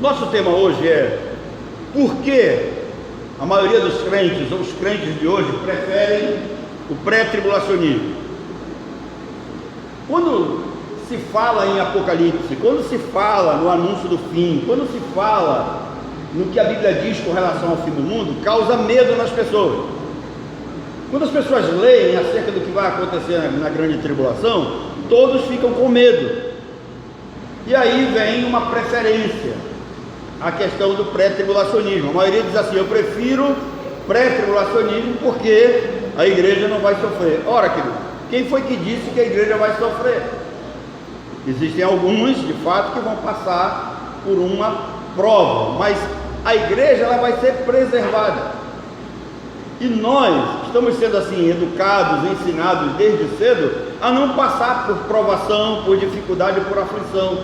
Nosso tema hoje é por que a maioria dos crentes, ou os crentes de hoje, preferem o pré-tribulacionismo. Quando se fala em Apocalipse, quando se fala no anúncio do fim, quando se fala no que a Bíblia diz com relação ao fim do mundo, causa medo nas pessoas. Quando as pessoas leem acerca do que vai acontecer na grande tribulação, todos ficam com medo. E aí vem uma preferência, a questão do pré-tribulacionismo. A maioria diz assim: eu prefiro pré-tribulacionismo porque a igreja não vai sofrer. Ora, querido, quem foi que disse que a igreja vai sofrer? Existem alguns, de fato, que vão passar por uma prova, mas a igreja ela vai ser preservada. E nós estamos sendo assim educados, ensinados desde cedo a não passar por provação, por dificuldade, por aflição.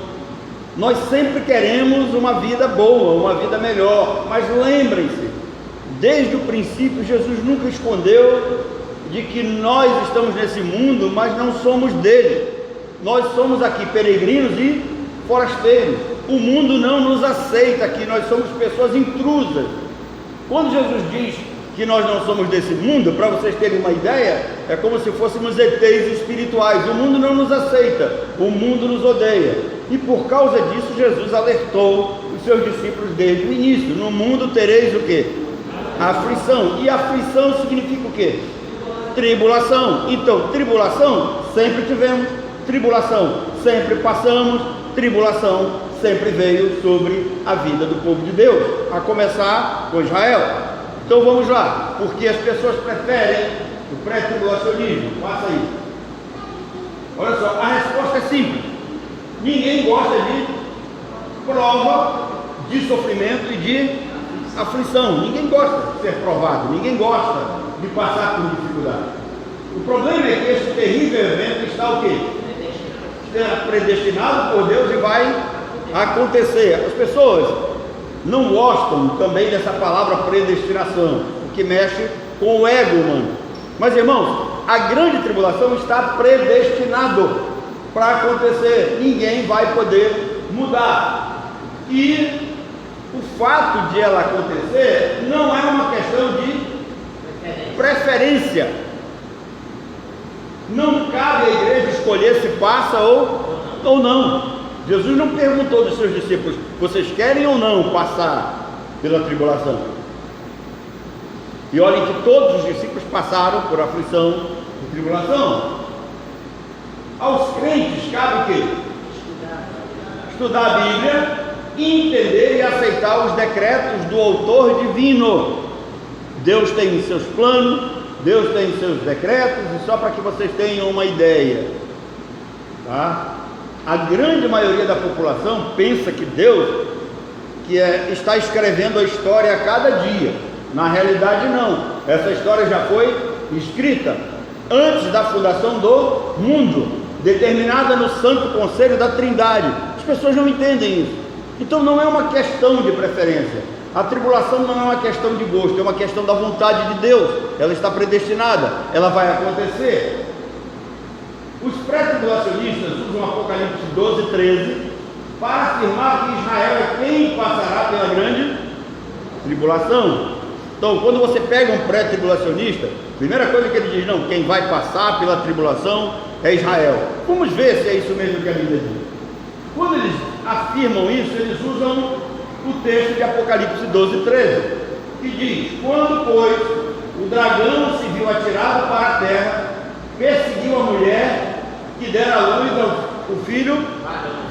Nós sempre queremos uma vida boa, uma vida melhor, mas lembrem-se, desde o princípio Jesus nunca escondeu de que nós estamos nesse mundo, mas não somos dele. Nós somos aqui peregrinos e forasteiros. O mundo não nos aceita aqui, nós somos pessoas intrusas. Quando Jesus diz que nós não somos desse mundo, para vocês terem uma ideia, é como se fôssemos ETs espirituais. O mundo não nos aceita, o mundo nos odeia. E por causa disso Jesus alertou os seus discípulos desde o início: no mundo tereis o quê? Aflição. E aflição significa o quê? Tribulação. Então, tribulação sempre tivemos, tribulação sempre passamos, tribulação sempre veio sobre a vida do povo de Deus, a começar com Israel. Então vamos lá, porque as pessoas preferem o pré-tribulacionismo. Faça isso. Olha só, a resposta é simples: ninguém gosta de prova, de sofrimento e de aflição. Ninguém gosta de ser provado, ninguém gosta de passar por dificuldade. O problema é que esse terrível evento está o quê? Está predestinado por Deus e vai acontecer. As pessoas não gostam também dessa palavra predestinação, que mexe com o ego humano. Mas, irmãos, a grande tribulação está predestinado para acontecer. Ninguém vai poder mudar. E o fato de ela acontecer não é uma questão de preferência. Não cabe à igreja escolher se passa ou não. Jesus não perguntou dos seus discípulos: vocês querem ou não passar pela tribulação? E olhem que todos os discípulos passaram por aflição e tribulação. Aos crentes cabe o quê? Estudar a Bíblia, entender e aceitar os decretos do autor divino. Deus tem seus planos, Deus tem seus decretos, e só para que vocês tenham uma ideia, tá? A grande maioria da população pensa que Deus está escrevendo a história a cada dia. Na realidade não, essa história já foi escrita antes da fundação do mundo, determinada no Santo Conselho da Trindade. As pessoas não entendem isso. Então não é uma questão de preferência. A tribulação não é uma questão de gosto, é uma questão da vontade de Deus. Ela está predestinada, ela vai acontecer. Os pré-tribulacionistas usam Apocalipse 12, 13 para afirmar que Israel é quem passará pela grande tribulação. Então, quando você pega um pré-tribulacionista, a primeira coisa que ele diz: não, quem vai passar pela tribulação é Israel. Vamos ver se é isso mesmo que a Bíblia diz. Quando eles afirmam isso, eles usam o texto de Apocalipse 12, 13, que diz: quando, pois, o dragão se viu atirado para a terra, perseguiu a mulher que dera à luz ao filho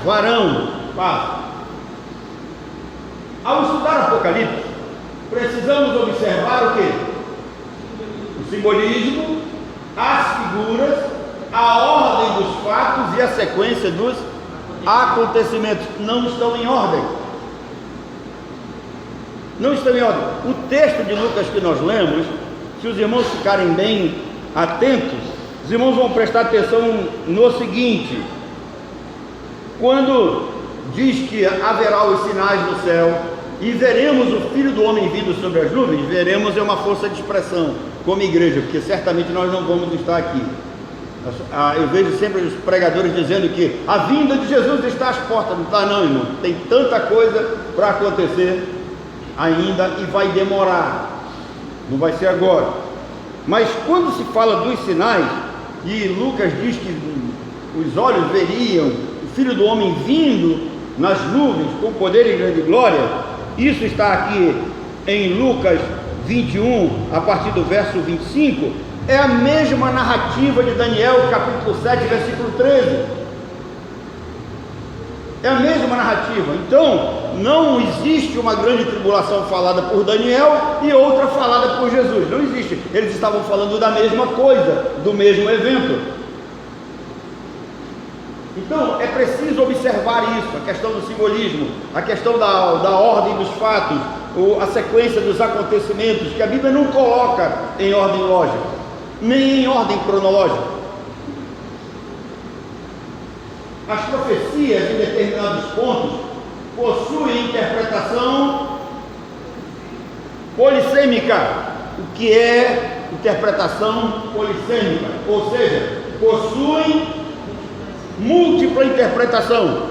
varão. Ao estudar Apocalipse, precisamos observar o quê? O simbolismo, as figuras, a ordem dos fatos e a sequência dos acontecimentos. Não estão em ordem. Não estão em ordem. O texto de Lucas que nós lemos, se os irmãos ficarem bem atentos, os irmãos vão prestar atenção no seguinte: quando diz que haverá os sinais no céu e veremos o Filho do Homem vindo sobre as nuvens, veremos é uma força de expressão como igreja, porque certamente nós não vamos estar aqui, Eu vejo sempre os pregadores dizendo que a vinda de Jesus está às portas. Não está não, irmão. Tem tanta coisa para acontecer ainda e vai demorar. Não vai ser agora. Mas quando se fala dos sinais, e Lucas diz que os olhos veriam o Filho do Homem vindo nas nuvens com poder e grande glória, isso está aqui em Lucas 21, a partir do verso 25, é a mesma narrativa de Daniel, capítulo 7, versículo 13. É a mesma narrativa. Então, não existe uma grande tribulação falada por Daniel e outra falada por Jesus. Não existe. Eles estavam falando da mesma coisa, do mesmo evento. Então, é preciso observar isso, a questão do simbolismo, a questão da ordem dos fatos, a sequência dos acontecimentos, que a Bíblia não coloca em ordem lógica, nem em ordem cronológica. As profecias, em determinados pontos, possuem interpretação polissêmica. O que é interpretação polissêmica? Ou seja, possuem múltipla interpretação.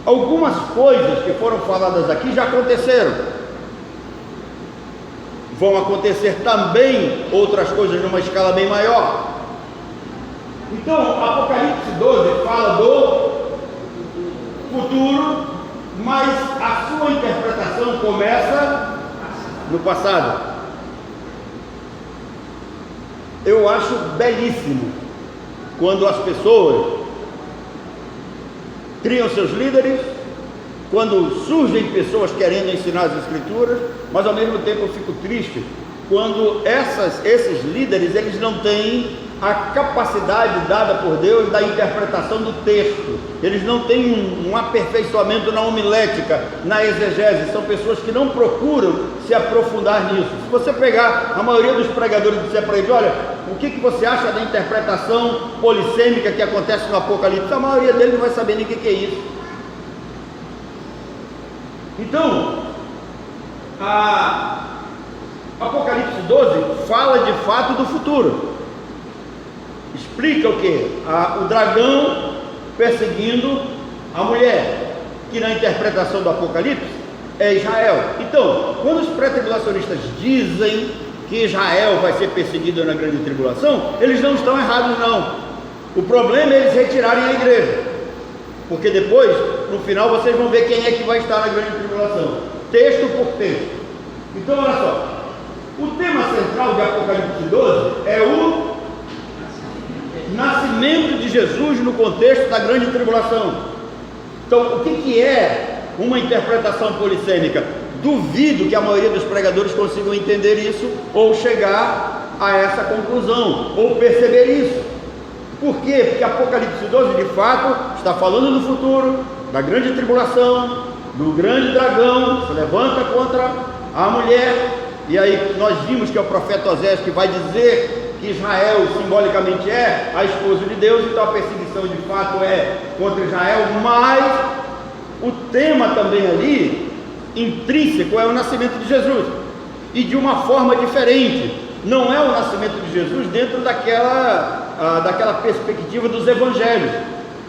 Algumas coisas que foram faladas aqui já aconteceram. Vão acontecer também outras coisas numa escala bem maior. Então, Apocalipse 12 fala do futuro, mas a sua interpretação começa no passado. Eu acho belíssimo quando as pessoas criam seus líderes, quando surgem pessoas querendo ensinar as Escrituras, mas ao mesmo tempo eu fico triste quando esses líderes, eles não têm a capacidade dada por Deus da interpretação do texto. Eles não têm um aperfeiçoamento na homilética, na exegese. São pessoas que não procuram se aprofundar nisso. Se você pegar a maioria dos pregadores e disser para eles: olha, o que você acha da interpretação polissêmica que acontece no Apocalipse? A maioria deles não vai saber nem o que é isso. Então, Apocalipse 12 fala de fato do futuro. Explica o que? O dragão perseguindo a mulher, que na interpretação do Apocalipse é Israel. Então, quando os pré-tribulacionistas dizem que Israel vai ser perseguido na grande tribulação, eles não estão errados não. O problema é eles retirarem a igreja, porque depois, no final, vocês vão ver quem é que vai estar na grande tribulação, texto por texto. Então, olha só, o tema central de Apocalipse 12 é o nascimento de Jesus no contexto da grande tribulação. Então, o que é uma interpretação polissêmica? Duvido que a maioria dos pregadores consigam entender isso, ou chegar a essa conclusão, ou perceber isso. Por quê? Porque Apocalipse 12 de fato está falando do futuro, da grande tribulação, do grande dragão que se levanta contra a mulher. E aí nós vimos que é o profeta Oséias que vai dizer que Israel simbolicamente é a esposa de Deus. Então a perseguição de fato é contra Israel, mas o tema também ali, intrínseco, é o nascimento de Jesus, e de uma forma diferente. Não é o nascimento de Jesus dentro daquela perspectiva dos evangelhos,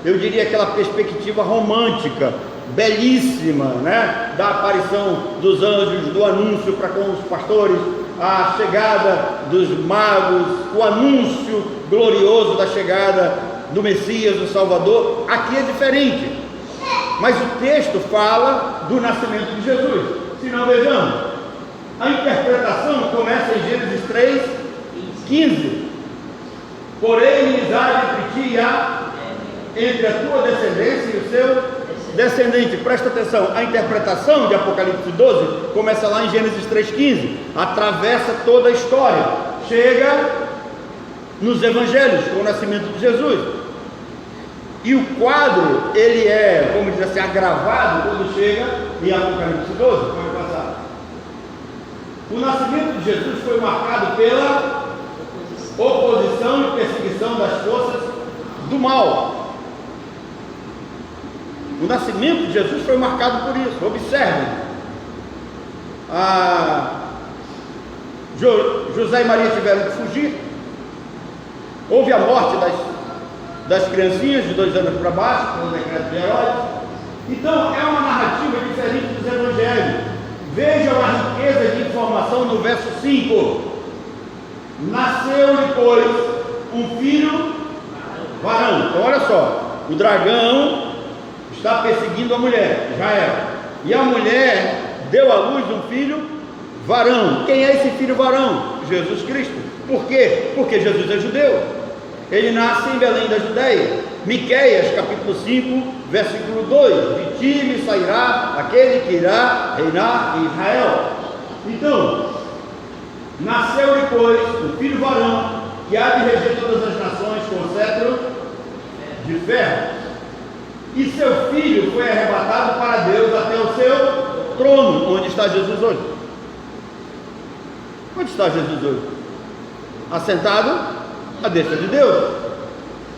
eu diria aquela perspectiva romântica, belíssima, né? Da aparição dos anjos, do anúncio para com os pastores, a chegada dos magos, o anúncio glorioso da chegada do Messias, do Salvador. Aqui é diferente, mas o texto fala do nascimento de Jesus. Se não, vejamos, a interpretação começa em Gênesis 3:15. Porém, inimizade entre ti e entre a tua descendência e o seu descendente. Presta atenção, a interpretação de Apocalipse 12 começa lá em Gênesis 3:15, atravessa toda a história, chega nos evangelhos com o nascimento de Jesus, e o quadro ele é, vamos dizer assim, agravado quando chega em Apocalipse 12. Pode passar. O nascimento de Jesus foi marcado pela oposição e perseguição das forças do mal. O nascimento de Jesus foi marcado por isso. Observem, José e Maria tiveram que fugir. Houve a morte das criancinhas de 2 anos para baixo, pelo decreto de Herodes. Então é uma narrativa diferente dos evangelhos. Vejam a riqueza de informação no verso 5. Nasceu-lhe, pois, um filho varão. Então olha só, o dragão está perseguindo a mulher, Israel, e a mulher deu à luz um filho varão. Quem é esse filho varão? Jesus Cristo. Por quê? Porque Jesus é judeu. Ele nasce em Belém da Judeia. Miqueias capítulo 5, versículo 2: de ti me sairá aquele que irá reinar em Israel. Então, nasceu depois o filho varão, que há de reger todas as nações com cetro de ferro, e seu filho foi arrebatado para Deus até o seu trono. Onde está Jesus hoje? Onde está Jesus hoje? Assentado à destra de Deus.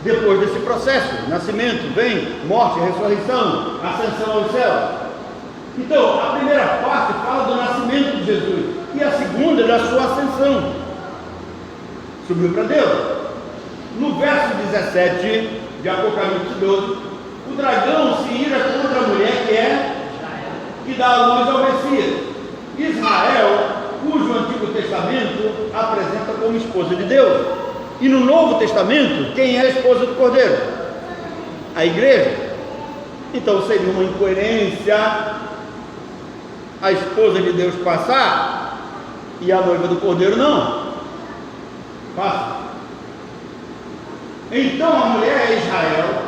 Depois desse processo, nascimento, vem morte, ressurreição, ascensão ao céu. Então, a primeira parte fala do nascimento de Jesus, e a segunda da sua ascensão. Subiu para Deus. No verso 17 de Apocalipse 12, o dragão se ira contra a mulher que dá a luz ao Messias, Israel, cujo Antigo Testamento apresenta como esposa de Deus. E no Novo Testamento, quem é a esposa do Cordeiro? A igreja. Então seria uma incoerência a esposa de Deus passar e a noiva do Cordeiro não. Passa. Então a mulher é Israel,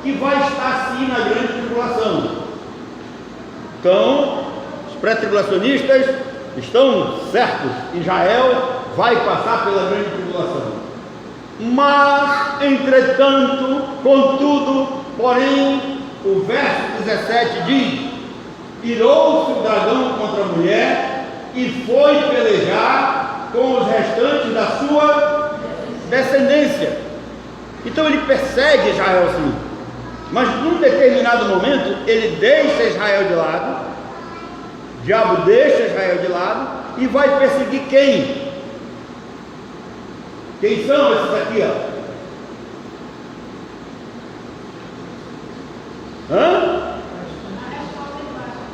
que vai estar sim na grande tribulação. Então, os pré-tribulacionistas estão certos: Israel vai passar pela grande tribulação. Mas, entretanto, contudo, porém, o verso 17 diz: irou-se o dragão contra a mulher e foi pelejar com os restantes da sua descendência. Então ele persegue Israel sim, mas num determinado momento ele deixa Israel de lado, o diabo deixa Israel de lado e vai perseguir quem? Quem são esses aqui, ó?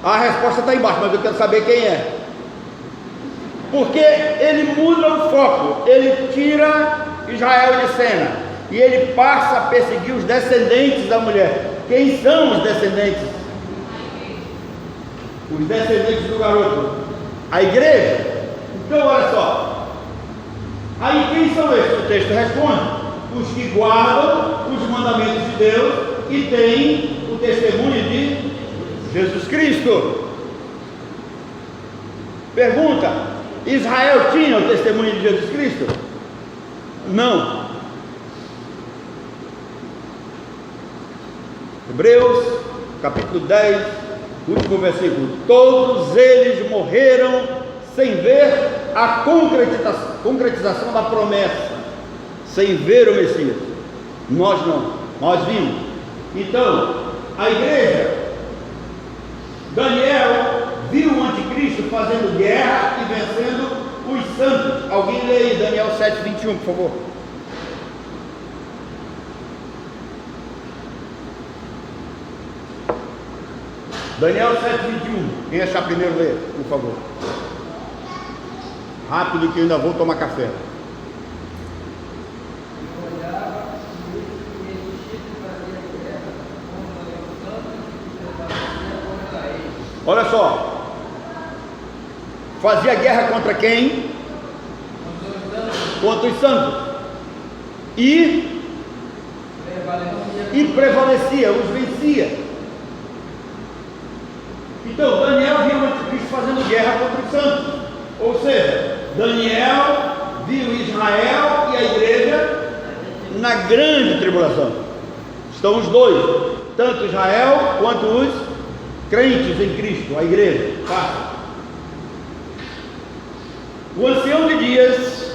A resposta está embaixo, mas eu quero saber quem é. Porque ele muda o foco, ele tira Israel de cena e ele passa a perseguir os descendentes da mulher. Quem são os descendentes? Os descendentes do garoto, a igreja. Então olha só, aí quem são esses? O texto responde: os que guardam os mandamentos de Deus e têm o testemunho de Jesus Cristo. Pergunta: Israel tinha o testemunho de Jesus Cristo? Não. Hebreus capítulo 10, último versículo: todos eles morreram sem ver a concretização da promessa, sem ver o Messias. Nós não, nós vimos. Então, a igreja, Daniel viu o anticristo fazendo guerra e vencendo os santos. Alguém lê aí Daniel 7:21, por favor. Daniel 7:21. Quem achar primeiro, lê, por favor. Rápido, que eu ainda vou tomar café. Olha só, fazia guerra contra quem? Contra os santos. E prevalecia, os vencia. Então Daniel viu o anticristo fazendo guerra contra os santos. Ou seja, Daniel viu Israel e a igreja na grande tribulação. Estão os dois, tanto Israel quanto os crentes em Cristo, a igreja. Tá? O ancião de dias,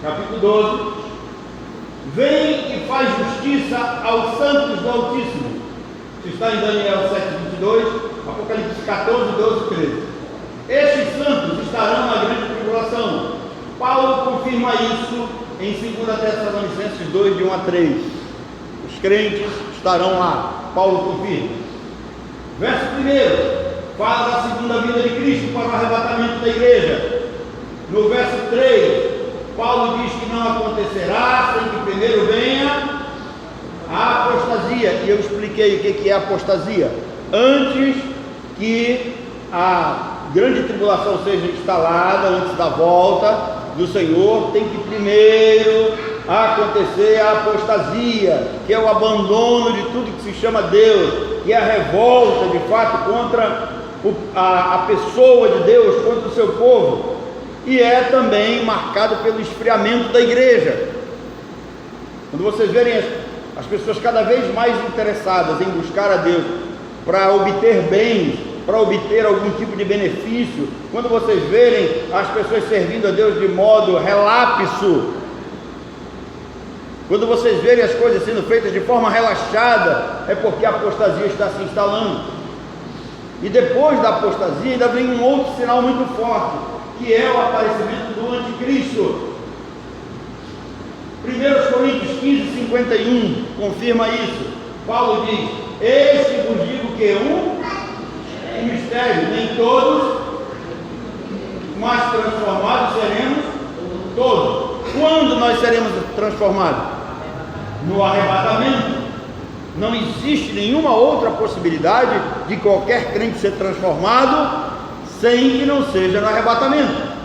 capítulo 12, vem e faz justiça aos santos do Altíssimo. Isso está em Daniel 7:22, Apocalipse 14, 12, 13. Estes santos estarão na grande tribulação. Paulo confirma isso em 2 Tessalonicenses 2, de 1 a 3. Os crentes estarão lá. Paulo confirma. Verso 1 fala da segunda vinda de Cristo para o arrebatamento da igreja. No verso 3, Paulo diz que não acontecerá sem que primeiro venha a apostasia. E eu expliquei o que é apostasia. Antes que a grande tribulação seja instalada, antes da volta do Senhor, tem que primeiro acontecer a apostasia, que é o abandono de tudo que se chama Deus, que é a revolta de fato contra a pessoa de Deus, contra o seu povo, e é também marcado pelo esfriamento da igreja. Quando vocês verem as pessoas cada vez mais interessadas em buscar a Deus para obter bens, para obter algum tipo de benefício, quando vocês verem as pessoas servindo a Deus de modo relapso, quando vocês verem as coisas sendo feitas de forma relaxada, é porque a apostasia está se instalando. E depois da apostasia ainda vem um outro sinal muito forte, que é o aparecimento do anticristo. 1 Coríntios 15, 51 confirma isso. Paulo diz: eis que vos digo que um mistério, nem todos, mas transformados seremos todos. Quando nós seremos transformados? No arrebatamento. Não existe nenhuma outra possibilidade de qualquer crente ser transformado sem que não seja no arrebatamento.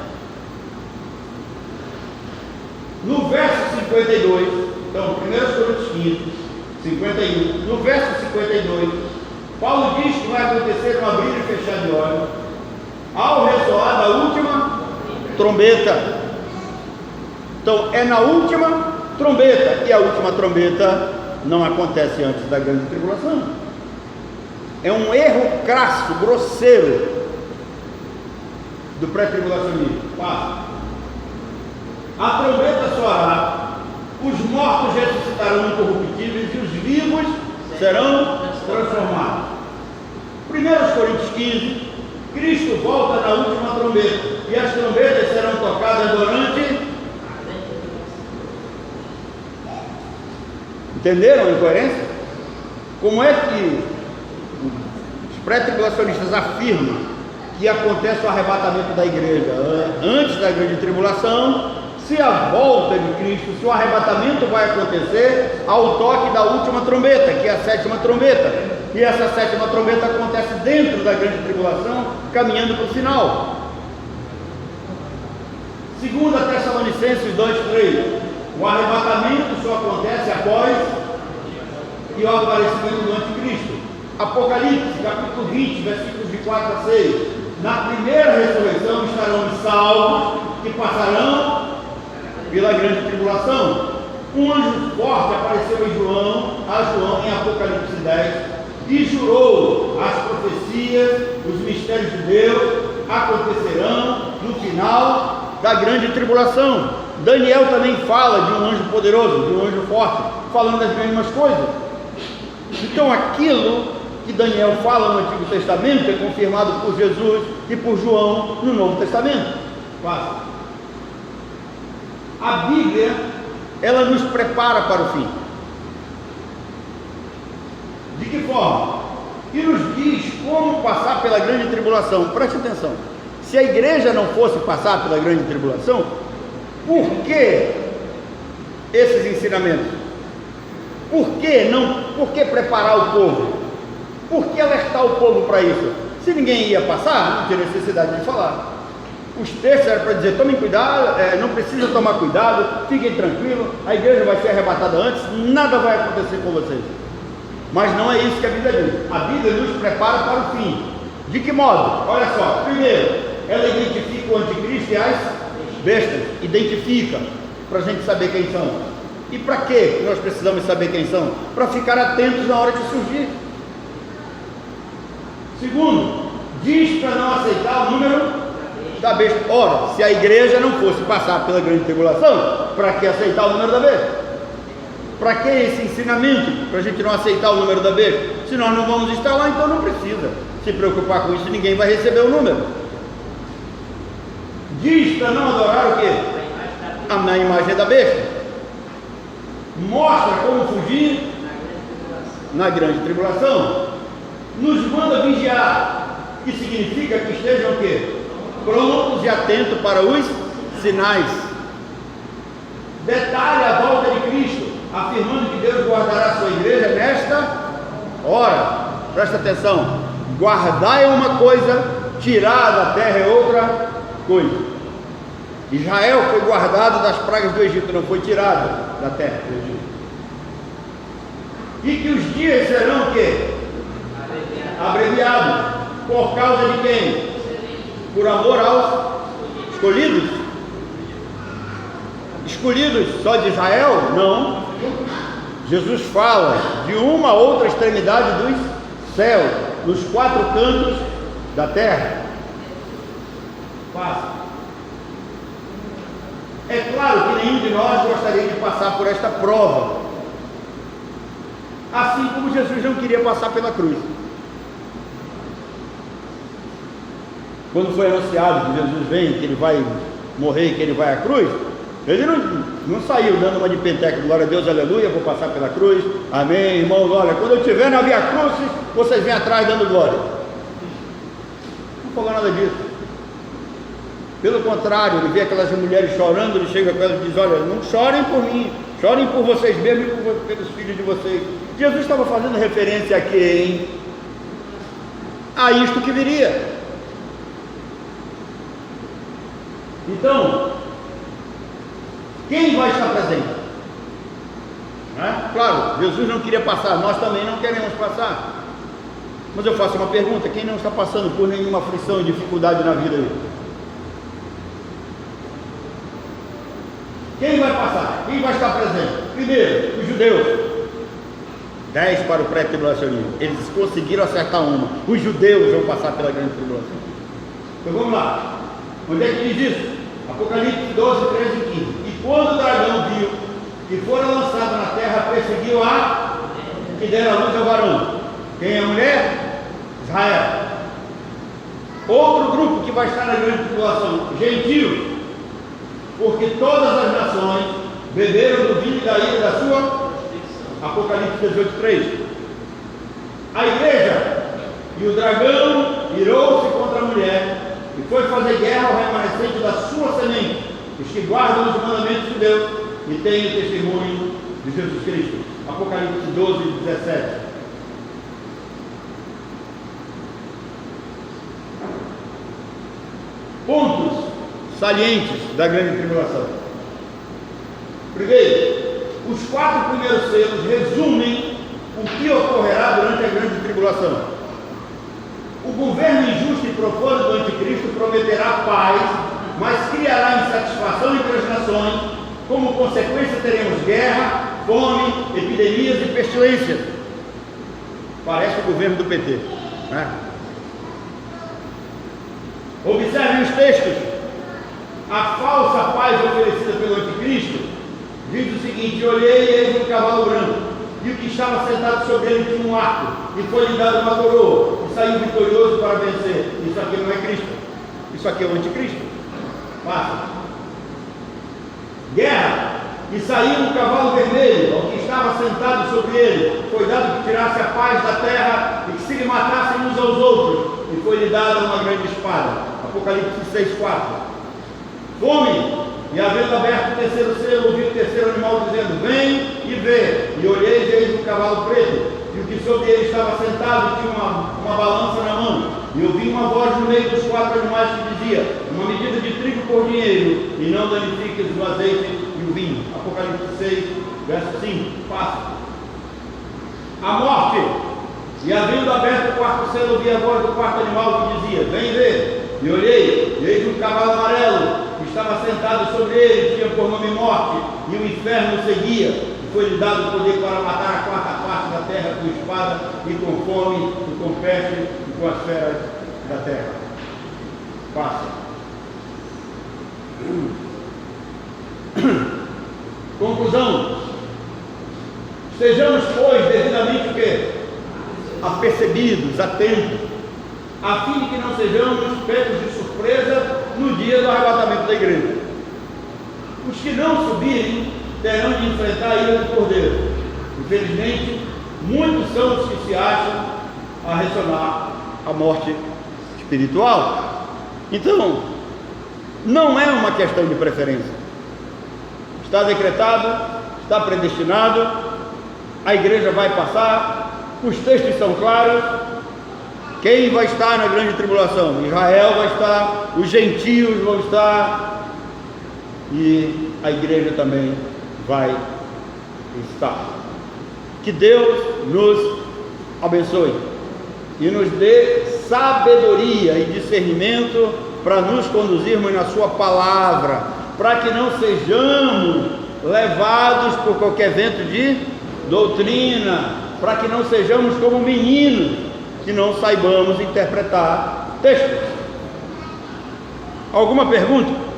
No verso 52, então 1 Coríntios 15, 51, no verso 52, Paulo diz que vai acontecer um abrir e fechar de olhos ao ressoar da última trombeta. Então é na última trombeta, e a última trombeta não acontece antes da grande tribulação. É um erro crasso, grosseiro do pré-tribulacionismo. A trombeta soará, os mortos ressuscitarão incorruptíveis e os vivos serão transformados. 1 Coríntios 15, Cristo volta na última trombeta, e as trombetas serão tocadas durante... Entenderam a incoerência? Como é que os pré-tribulacionistas afirmam que acontece o arrebatamento da igreja antes da grande tribulação, se a volta de Cristo, se o arrebatamento vai acontecer ao toque da última trombeta, que é a sétima trombeta, e essa sétima trombeta acontece dentro da grande tribulação, caminhando para o final. 2 Tessalonicenses 2:3, o arrebatamento só acontece após o aparecimento do anticristo. Apocalipse, capítulo 20, versículos de 4 a 6, na primeira ressurreição estarão os salvos que passarão pela grande tribulação. Um anjo forte apareceu a João em Apocalipse 10 e jurou: as profecias, os mistérios de Deus acontecerão no final da grande tribulação. Daniel também fala de um anjo poderoso, de um anjo forte, falando das mesmas coisas. Então aquilo que Daniel fala no Antigo Testamento é confirmado por Jesus e por João no Novo Testamento. A Bíblia, ela nos prepara para o fim. De que forma? E nos diz como passar pela grande tribulação. Preste atenção. Se a igreja não fosse passar pela grande tribulação, por que esses ensinamentos? Por que preparar o povo? Por que alertar o povo para isso? Se ninguém ia passar, não tinha necessidade de falar. Os textos eram para dizer: tomem cuidado, não precisa tomar cuidado, fiquem tranquilos, a igreja vai ser arrebatada antes, nada vai acontecer com vocês. Mas não é isso que a Bíblia diz. A Bíblia nos prepara para o fim. De que modo? Olha só, primeiro, ela identifica o anticristo e as bestas, identifica, para a gente saber quem são. E para que nós precisamos saber quem são? Para ficar atentos na hora de surgir. Segundo, diz para não aceitar o número da besta. Ora, se a igreja não fosse passar pela grande tribulação, para que aceitar o número da besta? Para que esse ensinamento? Para a gente não aceitar o número da besta? Se nós não vamos estar lá, então não precisa se preocupar com isso, ninguém vai receber o número. Diz para não adorar o quê? na imagem da besta. Mostra como fugir na grande tribulação. Nos manda vigiar, que significa que estejam o quê? Prontos e atentos para os sinais. Detalhe a volta de Cristo, afirmando que Deus guardará a sua igreja nesta hora. Presta atenção, guardar é uma coisa, tirar da terra é outra coisa. Israel foi guardado das pragas do Egito, não foi tirado da terra do Egito. E que os dias serão o quê? Abreviados. Por causa de quem? Por amor aos escolhidos. Escolhidos só de Israel? Não. Jesus fala de uma outra extremidade dos céus, nos 4 cantos da terra. Passa. É claro que nenhum de nós gostaria de passar por esta prova, assim como Jesus não queria passar pela cruz. Quando foi anunciado que Jesus vem, que ele vai morrer, que ele vai à cruz, ele não saiu dando uma de penteca, glória a Deus, aleluia, vou passar pela cruz, amém, irmãos, olha, quando eu estiver na Via Crucis, vocês vêm atrás dando glória. Não falou nada disso. Pelo contrário, ele vê aquelas mulheres chorando, ele chega com elas e diz, olha, não chorem por mim, chorem por vocês mesmos e pelos filhos de vocês. Jesus estava fazendo referência a quem? A isto que viria. Então, quem vai estar presente? Claro, Jesus não queria passar, nós também não queremos passar. Mas eu faço uma pergunta, quem não está passando por nenhuma aflição e dificuldade na vida aí? Quem vai passar? Quem vai estar presente? Primeiro, os judeus. 10 para o pré-tribulacionismo. Eles conseguiram acertar uma. Os judeus vão passar pela grande tribulação. Então vamos lá. Onde é que diz isso? Apocalipse 12, 13 e 15. E quando o dragão viu que fora lançado na terra, perseguiu a que dera a luz ao varão. Quem é a mulher? Israel. Outro grupo que vai estar na grande tribulação, gentios. Porque todas as nações beberam do vinho da ira da sua. Apocalipse 18, 3. A igreja e o dragão irou-se contra a mulher e foi fazer guerra ao remanescente da sua semente, os que guardam os mandamentos de Deus e têm o testemunho de Jesus Cristo. Apocalipse 12, 17. Pontos salientes da grande tribulação. Primeiro, os 4 primeiros selos resumem o que ocorrerá durante a grande tribulação. O governo injusto e profano do anticristo prometerá paz, mas criará insatisfação entre as nações. Como consequência teremos guerra, fome, epidemias e pestilências. Parece o governo do PT, né? Observem os textos. A falsa paz oferecida pelo anticristo diz o seguinte: olhei e eis um cavalo branco, e o que estava sentado sobre ele tinha um arco, e foi-lhe dado uma coroa, e saiu vitorioso para vencer. Isso aqui não é Cristo, isso aqui é o anticristo. Passa. Guerra, e saiu um cavalo vermelho, ao que estava sentado sobre ele, foi dado que tirasse a paz da terra, e que se lhe matassem uns aos outros, e foi-lhe dada uma grande espada. Apocalipse 6, 4. Fome, e havendo aberto o terceiro selo, ouvi o terceiro animal dizendo: vem e vê. E olhei e eis um cavalo preto, e o que sobre ele estava sentado tinha uma balança na mão. E ouvi uma voz no meio dos 4 animais que dizia: uma medida de trigo por dinheiro, e não danifiques o azeite e o vinho. Apocalipse 6, verso 5. Passa. A morte, e havendo aberto o 4º selo, ouvi a voz do 4º animal que dizia: vem ver. E olhei, e eis um cavalo amarelo, que estava sentado sobre ele, tinha por nome morte, e o inferno o seguia, e foi-lhe dado o poder para matar a 4ª parte da terra com espada, e com fome, e com peste, e com as feras da terra. Passa. Conclusão. Sejamos, pois, devidamente o quê? Apercebidos, atentos, a fim de que não sejamos pegos de surpresa no dia do arrebatamento da igreja. Os que não subirem terão de enfrentar a ira do Cordeiro. Infelizmente, muitos são os que se acham a ressonar a morte espiritual. Então, não é uma questão de preferência. Está decretado, está predestinado, a igreja vai passar, os textos são claros. Quem vai estar na grande tribulação? Israel vai estar, os gentios vão estar, e a igreja também vai estar. Que Deus nos abençoe e nos dê sabedoria e discernimento para nos conduzirmos na sua palavra, para que não sejamos levados por qualquer vento de doutrina, para que não sejamos como meninos que não saibamos interpretar textos. Alguma pergunta?